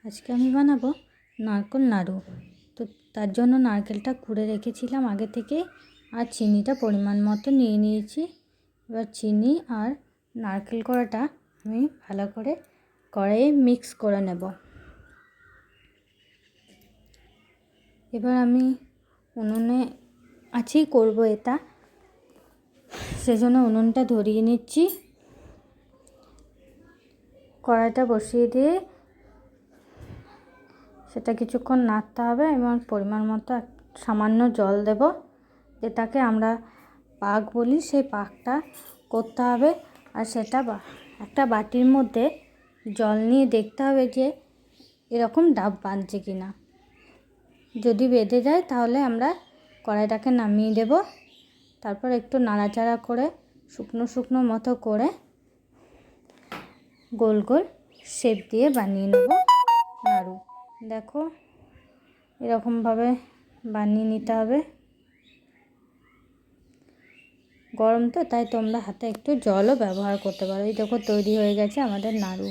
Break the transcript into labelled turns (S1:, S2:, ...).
S1: আজকে আমি বানাবো নারকেল নাড়ু। তো তার জন্য নারকেলটা কুড়ে রেখেছিলাম আগে থেকে, আর চিনিটা পরিমাণ মতো নিয়ে নিয়েছি। এবার চিনি আর নারকেল কোড়াটা আমি ভালো করে কড়াইয়ে মিক্স করে নেব। এবার আমি উনুনে করব এটা, সেজন্য উনুনটা ধরিয়ে নিচ্ছি। কড়াইটা বসিয়ে দিয়ে সেটা কিছুক্ষণ নাড়তে হবে এবং পরিমাণ মতো সামান্য জল দেব, যেটাকে আমরা পাক বলি। সেই পাকটা করতে হবে, আর সেটা একটা বাটির মধ্যে জল নিয়ে দেখতে হবে যে এরকম ডাব বাঁধছে কিনা। যদি বেঁধে যায় তাহলে আমরা কড়াইটাকে নামিয়ে দেব। তারপর একটু নাড়াচাড়া করে শুকনো শুকনো মতো করে গোল গোল শেপ দিয়ে বানিয়ে নেব নাড়ু। দেখো এরকমভাবে বানিয়ে নিতে হবে। গরম তো, তাই তোমরা হাতে একটু জলও ব্যবহার করতে পারো। এই দেখো তৈরি হয়ে গেছে আমাদের নাড়ু।